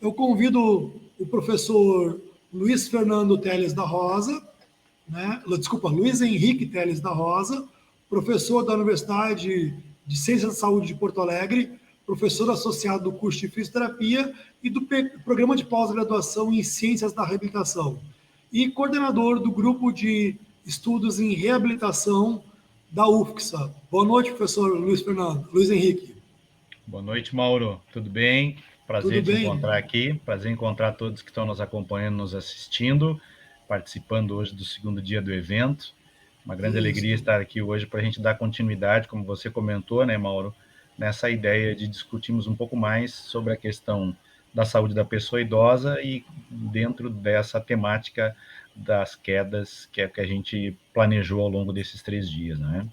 Eu convido o professor Luiz Fernando Teles da Rosa, né? Desculpa, Luiz Henrique Teles da Rosa, professor da Universidade de Ciências da Saúde de Porto Alegre, professor associado do curso de Fisioterapia e do programa de pós-graduação em Ciências da Reabilitação, e coordenador do grupo de estudos em reabilitação da UFCSA. Boa noite, professor Luiz Henrique. Boa noite, Mauro. Tudo bem? Prazer te encontrar aqui. Prazer encontrar todos que estão nos acompanhando, nos assistindo, participando hoje do segundo dia do evento. Uma grande alegria estar aqui hoje para a gente dar continuidade, como você comentou, né, Mauro, nessa ideia de discutirmos um pouco mais sobre a questão da saúde da pessoa idosa e dentro dessa temática das quedas que é que a gente planejou ao longo desses 3 dias, né?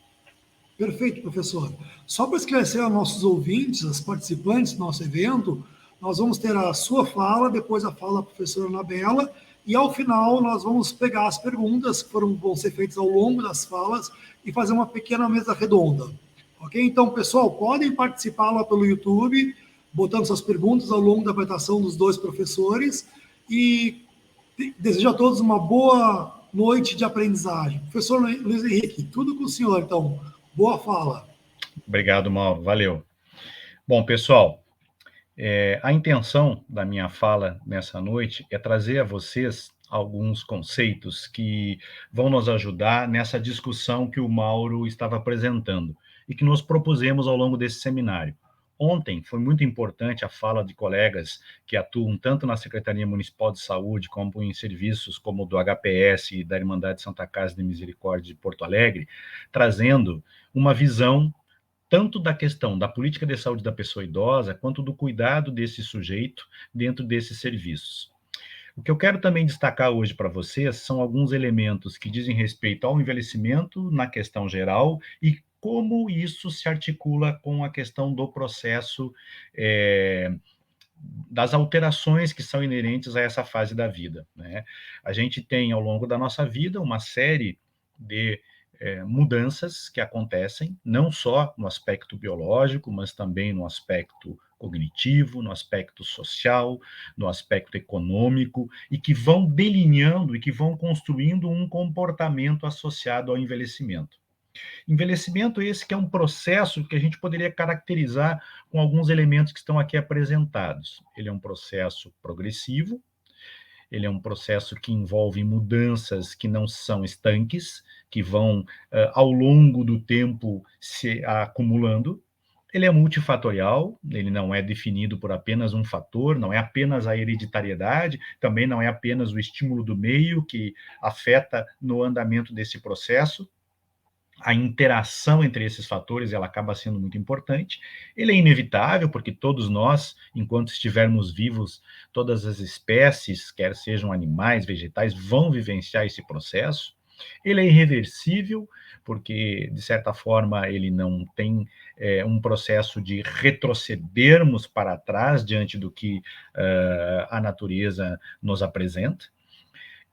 Perfeito, professor. Só para esclarecer aos nossos ouvintes, os participantes do nosso evento, nós vamos ter a sua fala, depois a fala da professora Anabela, e ao final nós vamos pegar as perguntas que vão ser feitas ao longo das falas e fazer uma pequena mesa redonda. Ok? Então, pessoal, podem participar lá pelo YouTube, botando suas perguntas ao longo da apresentação dos dois professores, e desejo a todos uma boa noite de aprendizagem. Professor Luiz Henrique, tudo com o senhor, então. Boa fala. Obrigado, Mauro. Valeu. Bom, pessoal, a intenção da minha fala nessa noite é trazer a vocês alguns conceitos que vão nos ajudar nessa discussão que o Mauro estava apresentando e que nós propusemos ao longo desse seminário. Ontem foi muito importante a fala de colegas que atuam tanto na Secretaria Municipal de Saúde como em serviços como o do HPS e da Irmandade Santa Casa de Misericórdia de Porto Alegre, trazendo uma visão tanto da questão da política de saúde da pessoa idosa, quanto do cuidado desse sujeito dentro desses serviços. O que eu quero também destacar hoje para vocês são alguns elementos que dizem respeito ao envelhecimento na questão geral e como isso se articula com a questão do processo das alterações que são inerentes a essa fase da vida, né? A gente tem, ao longo da nossa vida, uma série de mudanças que acontecem, não só no aspecto biológico, mas também no aspecto cognitivo, no aspecto social, no aspecto econômico, e que vão delineando e que vão construindo um comportamento associado ao envelhecimento. Envelhecimento esse que é um processo que a gente poderia caracterizar com alguns elementos que estão aqui apresentados. Ele é um processo progressivo, ele é um processo que envolve mudanças que não são estanques, que vão, ao longo do tempo, se acumulando. Ele é multifatorial, ele não é definido por apenas um fator, não é apenas a hereditariedade, também não é apenas o estímulo do meio que afeta no andamento desse processo. A interação entre esses fatores, ela acaba sendo muito importante. Ele é inevitável, porque todos nós, enquanto estivermos vivos, todas as espécies, quer sejam animais, vegetais, vão vivenciar esse processo. Ele é irreversível, porque, de certa forma, ele não tem um processo de retrocedermos para trás diante do que a natureza nos apresenta.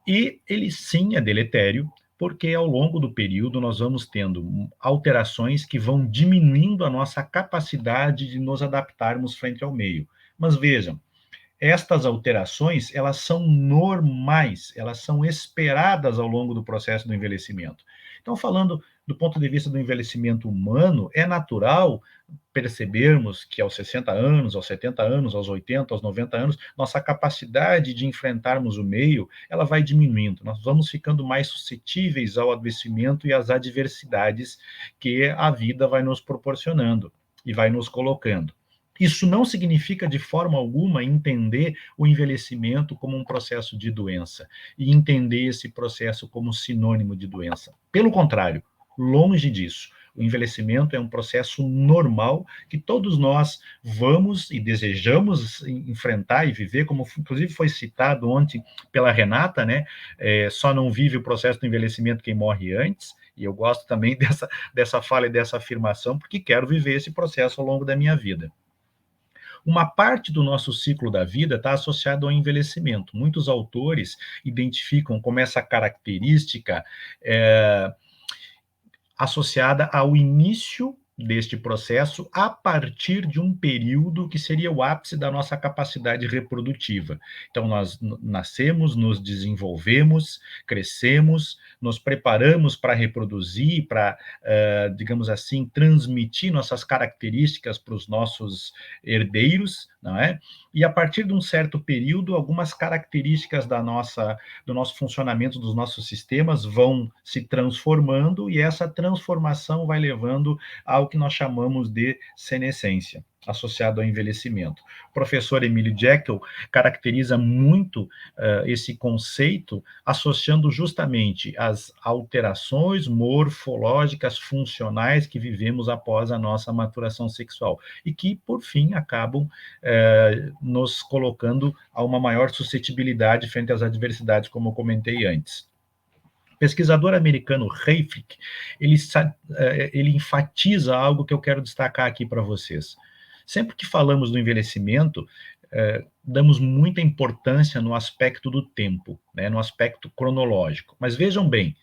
E ele, sim, é deletério, porque ao longo do período nós vamos tendo alterações que vão diminuindo a nossa capacidade de nos adaptarmos frente ao meio. Mas vejam, estas alterações, elas são normais, elas são esperadas ao longo do processo do envelhecimento. Então, falando do ponto de vista do envelhecimento humano, é natural percebermos que aos 60 anos, aos 70 anos, aos 80, aos 90 anos, nossa capacidade de enfrentarmos o meio, ela vai diminuindo. Nós vamos ficando mais suscetíveis ao adoecimento e às adversidades que a vida vai nos proporcionando e vai nos colocando. Isso não significa, de forma alguma, entender o envelhecimento como um processo de doença e entender esse processo como sinônimo de doença. Pelo contrário, longe disso. O envelhecimento é um processo normal que todos nós vamos e desejamos enfrentar e viver, como inclusive foi citado ontem pela Renata, né? Só não vive o processo do envelhecimento quem morre antes, e eu gosto também dessa fala e dessa afirmação, porque quero viver esse processo ao longo da minha vida. Uma parte do nosso ciclo da vida está associado ao envelhecimento. Muitos autores identificam como essa característica associada ao início deste processo a partir de um período que seria o ápice da nossa capacidade reprodutiva. Então, nós nascemos, nos desenvolvemos, crescemos, nos preparamos para reproduzir, para, digamos assim, transmitir nossas características para os nossos herdeiros, não é? E a partir de um certo período, algumas características do nosso funcionamento, dos nossos sistemas vão se transformando, e essa transformação vai levando ao que nós chamamos de senescência, associado ao envelhecimento. O professor Emílio Jekyll caracteriza muito esse conceito, associando justamente as alterações morfológicas funcionais que vivemos após a nossa maturação sexual, e que, por fim, acabam nos colocando a uma maior suscetibilidade frente às adversidades, como eu comentei antes. O pesquisador americano Hayflick, ele enfatiza algo que eu quero destacar aqui para vocês. Sempre que falamos do envelhecimento, damos muita importância no aspecto do tempo, né, no aspecto cronológico. Mas vejam bem,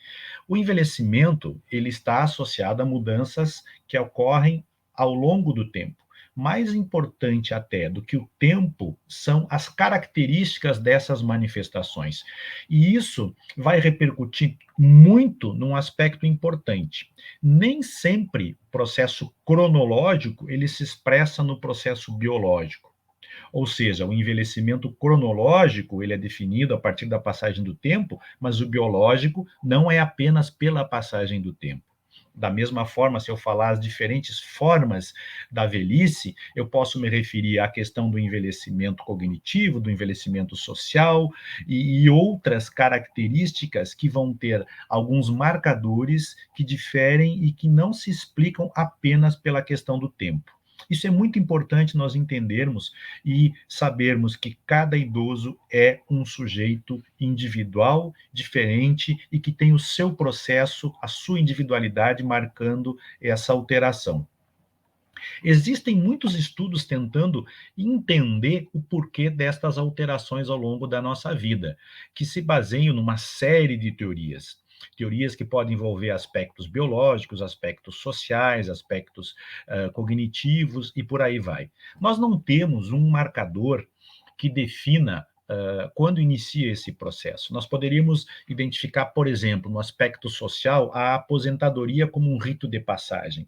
o envelhecimento ele está associado a mudanças que ocorrem ao longo do tempo. Mais importante até do que o tempo são as características dessas manifestações. E isso vai repercutir muito num aspecto importante. Nem sempre o processo cronológico ele se expressa no processo biológico. Ou seja, o envelhecimento cronológico ele é definido a partir da passagem do tempo, mas o biológico não é apenas pela passagem do tempo. Da mesma forma, se eu falar as diferentes formas da velhice, eu posso me referir à questão do envelhecimento cognitivo, do envelhecimento social e outras características que vão ter alguns marcadores que diferem e que não se explicam apenas pela questão do tempo. Isso é muito importante nós entendermos e sabermos que cada idoso é um sujeito individual, diferente e que tem o seu processo, a sua individualidade marcando essa alteração. Existem muitos estudos tentando entender o porquê destas alterações ao longo da nossa vida, que se baseiam numa série de teorias. Teorias que podem envolver aspectos biológicos, aspectos sociais, aspectos cognitivos e por aí vai. Nós não temos um marcador que defina quando inicia esse processo. Nós poderíamos identificar, por exemplo, no aspecto social, a aposentadoria como um rito de passagem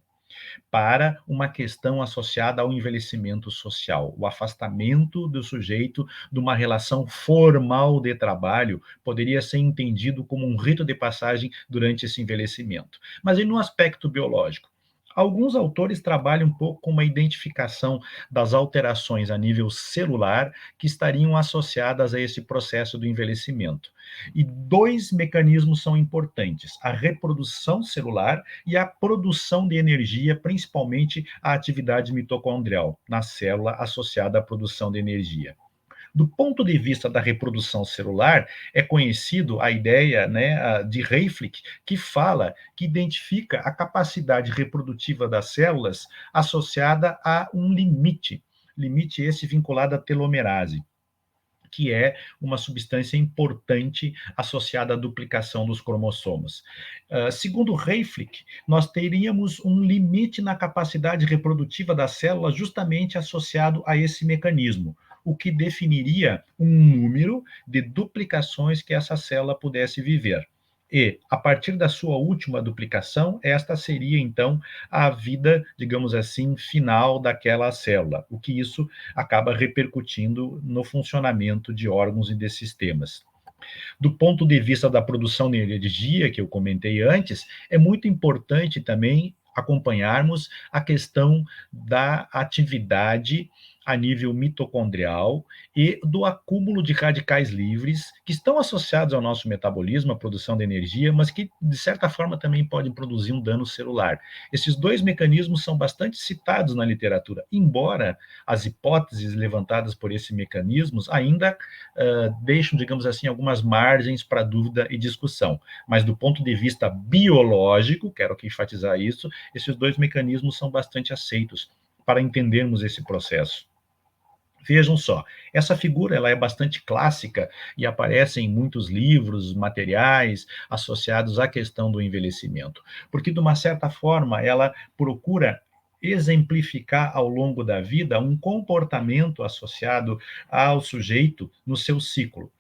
para uma questão associada ao envelhecimento social. O afastamento do sujeito de uma relação formal de trabalho poderia ser entendido como um rito de passagem durante esse envelhecimento. Mas e no aspecto biológico? Alguns autores trabalham um pouco com uma identificação das alterações a nível celular que estariam associadas a esse processo do envelhecimento. E dois mecanismos são importantes: a reprodução celular e a produção de energia, principalmente a atividade mitocondrial, na célula associada à produção de energia. Do ponto de vista da reprodução celular, é conhecido a ideia, né, de Hayflick, que fala, que identifica a capacidade reprodutiva das células associada a um limite esse vinculado à telomerase, que é uma substância importante associada à duplicação dos cromossomos. Segundo Hayflick, nós teríamos um limite na capacidade reprodutiva da célula justamente associado a esse mecanismo, o que definiria um número de duplicações que essa célula pudesse viver. E, a partir da sua última duplicação, esta seria, então, a vida, digamos assim, final daquela célula, o que isso acaba repercutindo no funcionamento de órgãos e de sistemas. Do ponto de vista da produção de energia, que eu comentei antes, é muito importante também acompanharmos a questão da atividade a nível mitocondrial e do acúmulo de radicais livres que estão associados ao nosso metabolismo, à produção de energia, mas que, de certa forma, também podem produzir um dano celular. Esses dois mecanismos são bastante citados na literatura, embora as hipóteses levantadas por esses mecanismos ainda deixam, digamos assim, algumas margens para dúvida e discussão. Mas, do ponto de vista biológico, quero aqui enfatizar isso, esses dois mecanismos são bastante aceitos para entendermos esse processo. Vejam só, essa figura ela é bastante clássica e aparece em muitos livros, materiais associados à questão do envelhecimento, porque, de uma certa forma, ela procura exemplificar ao longo da vida um comportamento associado ao sujeito no seu ciclo,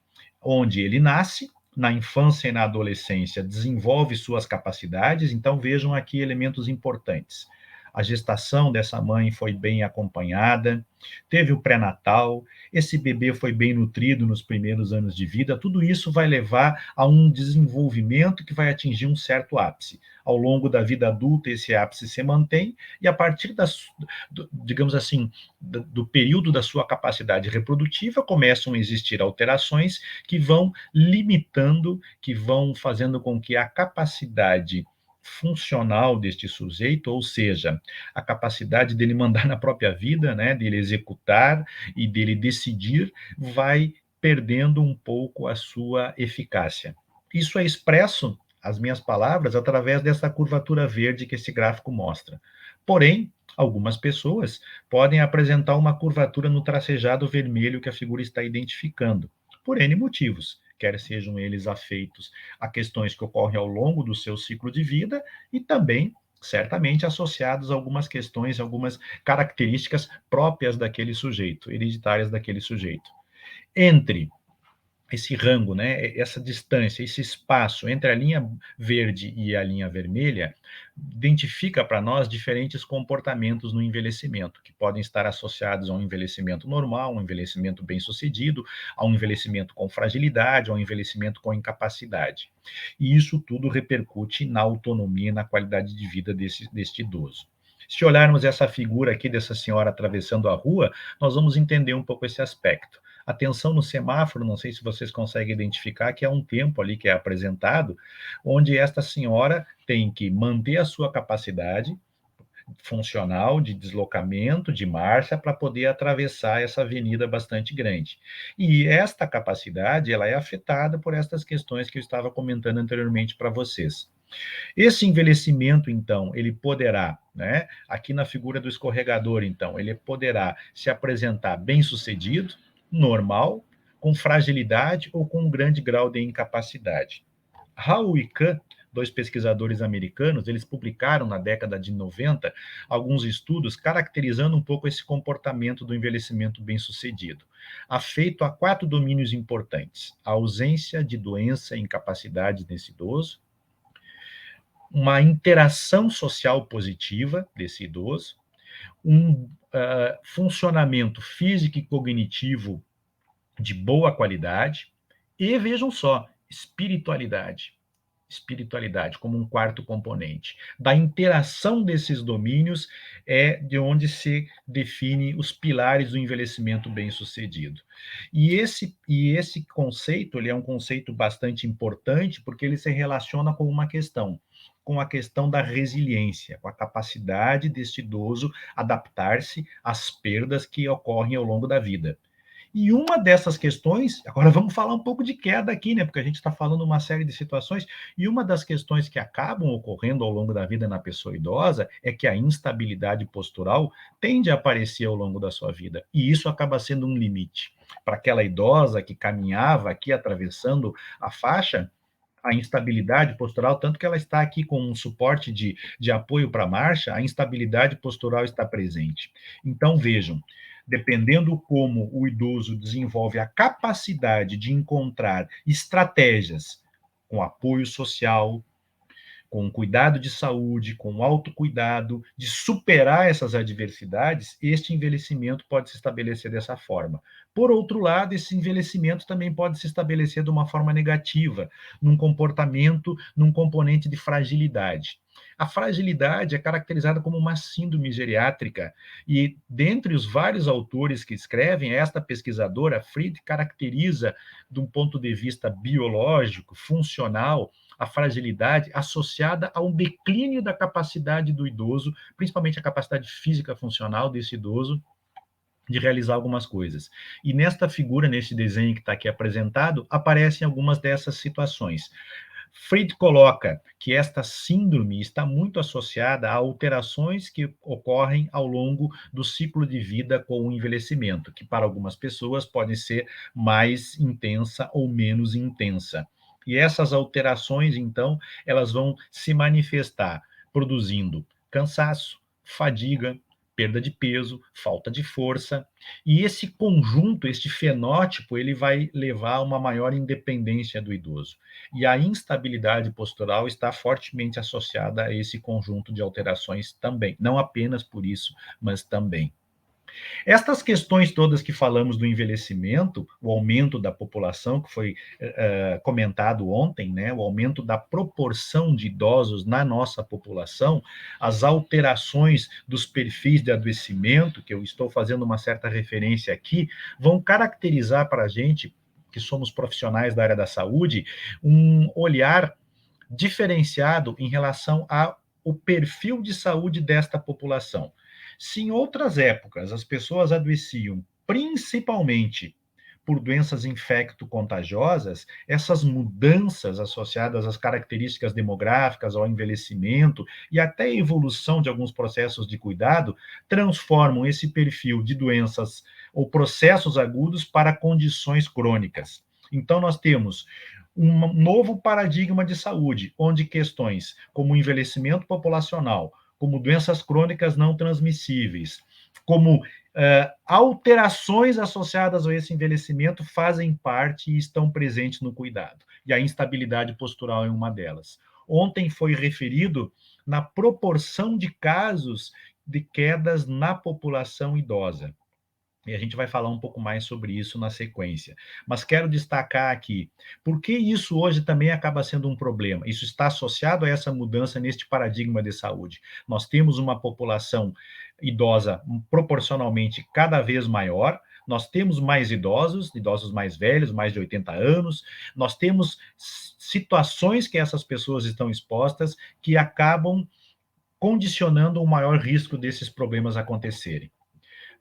onde ele nasce, na infância e na adolescência, desenvolve suas capacidades. Então, vejam aqui elementos importantes. A gestação dessa mãe foi bem acompanhada, teve o pré-natal, esse bebê foi bem nutrido nos primeiros anos de vida, tudo isso vai levar a um desenvolvimento que vai atingir um certo ápice. Ao longo da vida adulta, esse ápice se mantém, e a partir digamos assim, do período da sua capacidade reprodutiva, começam a existir alterações que vão limitando, que vão fazendo com que a capacidade funcional deste sujeito, ou seja, a capacidade dele mandar na própria vida, né, dele executar e dele decidir, vai perdendo um pouco a sua eficácia. Isso é expresso, as minhas palavras, através dessa curvatura verde que esse gráfico mostra. Porém, algumas pessoas podem apresentar uma curvatura no tracejado vermelho que a figura está identificando, por N motivos, quer sejam eles afeitos a questões que ocorrem ao longo do seu ciclo de vida e também, certamente, associados a algumas questões, algumas características próprias daquele sujeito, hereditárias daquele sujeito. Entre esse rango, né, essa distância, esse espaço entre a linha verde e a linha vermelha, identifica para nós diferentes comportamentos no envelhecimento, que podem estar associados a um envelhecimento normal, um envelhecimento bem-sucedido, a um envelhecimento com fragilidade, a um envelhecimento com incapacidade. E isso tudo repercute na autonomia e na qualidade de vida deste idoso. Se olharmos essa figura aqui dessa senhora atravessando a rua, nós vamos entender um pouco esse aspecto. Atenção no semáforo, não sei se vocês conseguem identificar que há um tempo ali que é apresentado, onde esta senhora tem que manter a sua capacidade funcional de deslocamento, de marcha, para poder atravessar essa avenida bastante grande. E esta capacidade, ela é afetada por estas questões que eu estava comentando anteriormente para vocês. Esse envelhecimento, então, ele poderá, né, aqui na figura do escorregador, então, ele poderá se apresentar bem-sucedido, normal, com fragilidade ou com um grande grau de incapacidade. Hall e Kahn, dois pesquisadores americanos, eles publicaram na década de 90 alguns estudos caracterizando um pouco esse comportamento do envelhecimento bem-sucedido, afeito a 4 domínios importantes: a ausência de doença e incapacidade nesse idoso, uma interação social positiva desse idoso, um funcionamento físico e cognitivo de boa qualidade, e vejam só, espiritualidade. Espiritualidade como um quarto componente. Da interação desses domínios é de onde se define os pilares do envelhecimento bem-sucedido. E esse conceito, ele é um conceito bastante importante, porque ele se relaciona com a questão da resiliência, com a capacidade deste idoso adaptar-se às perdas que ocorrem ao longo da vida. E uma dessas questões, agora vamos falar um pouco de queda aqui, né? Porque a gente está falando uma série de situações, e uma das questões que acabam ocorrendo ao longo da vida na pessoa idosa é que a instabilidade postural tende a aparecer ao longo da sua vida, e isso acaba sendo um limite. Para aquela idosa que caminhava aqui atravessando a faixa, a instabilidade postural, tanto que ela está aqui com um suporte de apoio para a marcha, a instabilidade postural está presente. Então, vejam, dependendo como o idoso desenvolve a capacidade de encontrar estratégias com apoio social, com cuidado de saúde, com autocuidado, de superar essas adversidades, este envelhecimento pode se estabelecer dessa forma. Por outro lado, esse envelhecimento também pode se estabelecer de uma forma negativa, num comportamento, num componente de fragilidade. A fragilidade é caracterizada como uma síndrome geriátrica, e dentre os vários autores que escrevem, esta pesquisadora, Fried, caracteriza, de um ponto de vista biológico, funcional, a fragilidade associada a um declínio da capacidade do idoso, principalmente a capacidade física funcional desse idoso, de realizar algumas coisas. E nesta figura, nesse desenho que está aqui apresentado, aparecem algumas dessas situações. Fried coloca que esta síndrome está muito associada a alterações que ocorrem ao longo do ciclo de vida com o envelhecimento, que para algumas pessoas pode ser mais intensa ou menos intensa. E essas alterações, então, elas vão se manifestar produzindo cansaço, fadiga, perda de peso, falta de força, e esse conjunto, este fenótipo, ele vai levar a uma maior independência do idoso. E a instabilidade postural está fortemente associada a esse conjunto de alterações também, não apenas por isso, mas também. Estas questões todas que falamos do envelhecimento, o aumento da população, que foi comentado ontem, né, o aumento da proporção de idosos na nossa população, as alterações dos perfis de adoecimento, que eu estou fazendo uma certa referência aqui, vão caracterizar para a gente, que somos profissionais da área da saúde, um olhar diferenciado em relação ao perfil de saúde desta população. Se em outras épocas as pessoas adoeciam principalmente por doenças infecto-contagiosas, essas mudanças associadas às características demográficas, ao envelhecimento e até a evolução de alguns processos de cuidado, transformam esse perfil de doenças ou processos agudos para condições crônicas. Então, nós temos um novo paradigma de saúde, onde questões como envelhecimento populacional, como doenças crônicas não transmissíveis, como alterações associadas a esse envelhecimento fazem parte e estão presentes no cuidado. E a instabilidade postural é uma delas. Ontem foi referido na proporção de casos de quedas na população idosa. E a gente vai falar um pouco mais sobre isso na sequência. Mas quero destacar aqui, por que isso hoje também acaba sendo um problema? Isso está associado a essa mudança neste paradigma de saúde. Nós temos uma população idosa proporcionalmente cada vez maior, nós temos mais idosos, idosos mais velhos, mais de 80 anos, nós temos situações que essas pessoas estão expostas que acabam condicionando o maior risco desses problemas acontecerem.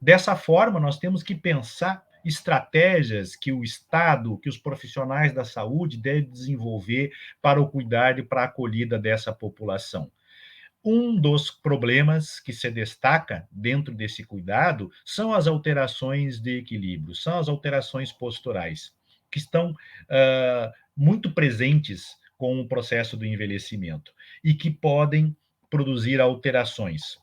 Dessa forma, nós temos que pensar estratégias que o Estado, que os profissionais da saúde devem desenvolver para o cuidado e para a acolhida dessa população. Um dos problemas que se destaca dentro desse cuidado são as alterações de equilíbrio, são as alterações posturais, que estão muito presentes com o processo do envelhecimento e que podem produzir alterações.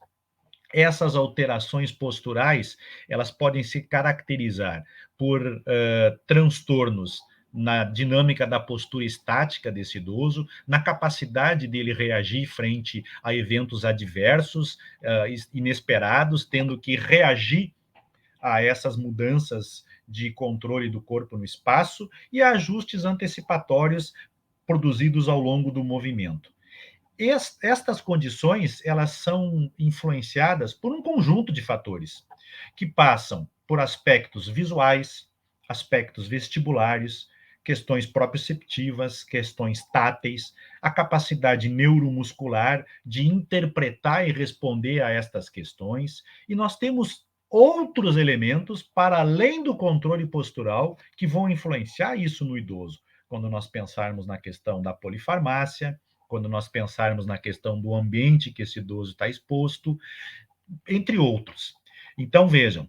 Essas alterações posturais, elas podem se caracterizar por transtornos na dinâmica da postura estática desse idoso, na capacidade dele reagir frente a eventos adversos, inesperados, tendo que reagir a essas mudanças de controle do corpo no espaço e a ajustes antecipatórios produzidos ao longo do movimento. Estas condições, elas são influenciadas por um conjunto de fatores, que passam por aspectos visuais, aspectos vestibulares, questões proprioceptivas, questões táteis, a capacidade neuromuscular de interpretar e responder a estas questões, e nós temos outros elementos, para além do controle postural, que vão influenciar isso no idoso. Quando nós pensarmos na questão da polifarmácia, quando nós pensarmos na questão do ambiente que esse idoso está exposto, entre outros. Então, vejam,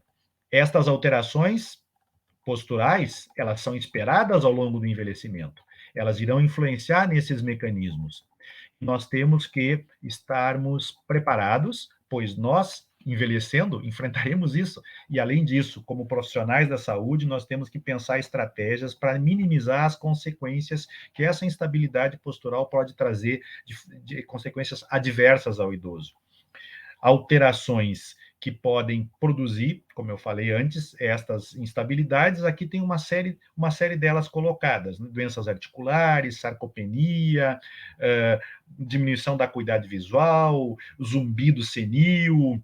estas alterações posturais, elas são esperadas ao longo do envelhecimento. Elas irão influenciar nesses mecanismos. Nós temos que estarmos preparados, pois nós, envelhecendo, enfrentaremos isso. E, além disso, como profissionais da saúde, nós temos que pensar estratégias para minimizar as consequências que essa instabilidade postural pode trazer, de consequências adversas ao idoso. Alterações que podem produzir, como eu falei antes, estas instabilidades. Aqui tem uma série delas colocadas, né? Doenças articulares, sarcopenia, diminuição da acuidade visual, zumbido senil,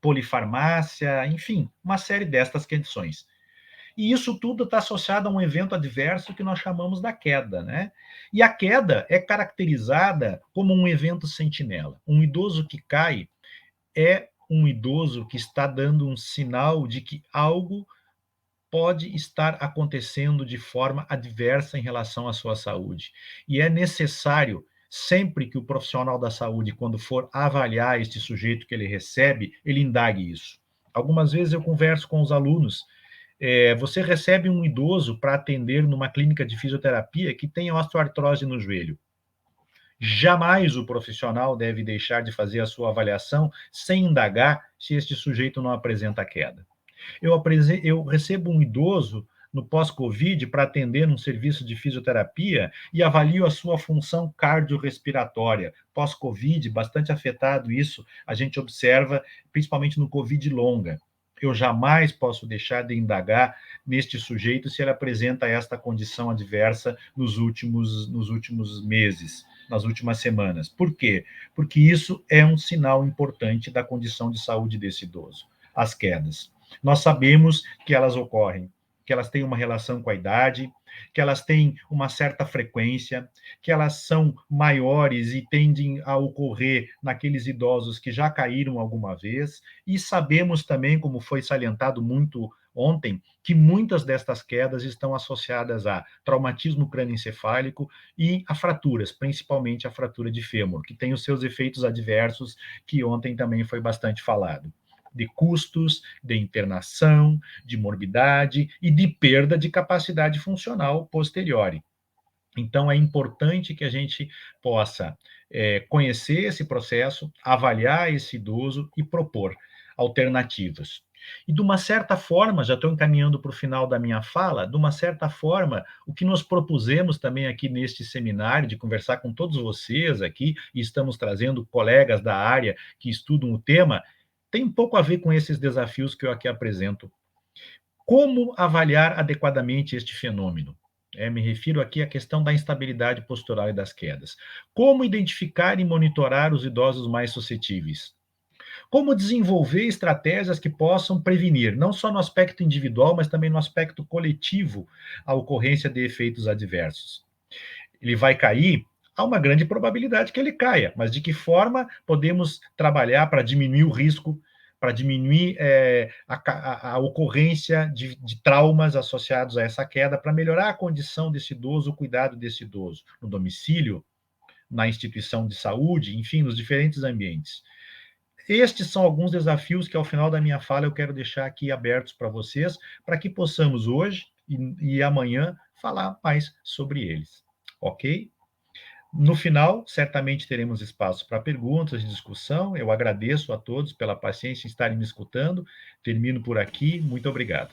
polifarmácia, enfim, uma série destas questões. E isso tudo está associado a um evento adverso que nós chamamos da queda, né? E a queda é caracterizada como um evento sentinela. Um idoso que cai é um idoso que está dando um sinal de que algo pode estar acontecendo de forma adversa em relação à sua saúde. E é necessário, sempre que o profissional da saúde, quando for avaliar este sujeito que ele recebe, ele indague isso. Algumas vezes eu converso com os alunos. Você recebe um idoso para atender numa clínica de fisioterapia que tem osteoartrose no joelho. Jamais o profissional deve deixar de fazer a sua avaliação sem indagar se este sujeito não apresenta queda. Eu recebo um idoso no pós-Covid para atender num serviço de fisioterapia e avalio a sua função cardiorrespiratória. Pós-Covid, bastante afetado isso, a gente observa, principalmente no Covid longa. Eu jamais posso deixar de indagar neste sujeito se ele apresenta esta condição adversa nos últimos meses, nas últimas semanas. Por quê? Porque isso é um sinal importante da condição de saúde desse idoso, as quedas. Nós sabemos que elas ocorrem, que elas têm uma relação com a idade, que elas têm uma certa frequência, que elas são maiores e tendem a ocorrer naqueles idosos que já caíram alguma vez, e sabemos também, como foi salientado muito ontem, que muitas destas quedas estão associadas a traumatismo crânioencefálico e a fraturas, principalmente a fratura de fêmur, que tem os seus efeitos adversos, que ontem também foi bastante falado, de custos, de internação, de morbidade e de perda de capacidade funcional posteriori. Então, é importante que a gente possa conhecer esse processo, avaliar esse idoso e propor alternativas. E, de uma certa forma, já estou encaminhando para o final da minha fala, de uma certa forma, o que nós propusemos também aqui neste seminário, de conversar com todos vocês aqui, e estamos trazendo colegas da área que estudam o tema, tem um pouco a ver com esses desafios que eu aqui apresento. Como avaliar adequadamente este fenômeno? Me refiro aqui à questão da instabilidade postural e das quedas. Como identificar e monitorar os idosos mais suscetíveis? Como desenvolver estratégias que possam prevenir, não só no aspecto individual, mas também no aspecto coletivo, a ocorrência de efeitos adversos? Ele vai cair? Há uma grande probabilidade que ele caia, mas de que forma podemos trabalhar para diminuir o risco, para diminuir a ocorrência de traumas associados a essa queda, para melhorar a condição desse idoso, o cuidado desse idoso, no domicílio, na instituição de saúde, enfim, nos diferentes ambientes. Estes são alguns desafios que, ao final da minha fala, eu quero deixar aqui abertos para vocês, para que possamos hoje e amanhã falar mais sobre eles. Ok? No final, certamente teremos espaço para perguntas e discussão. Eu agradeço a todos pela paciência em estarem me escutando. Termino por aqui. Muito obrigado.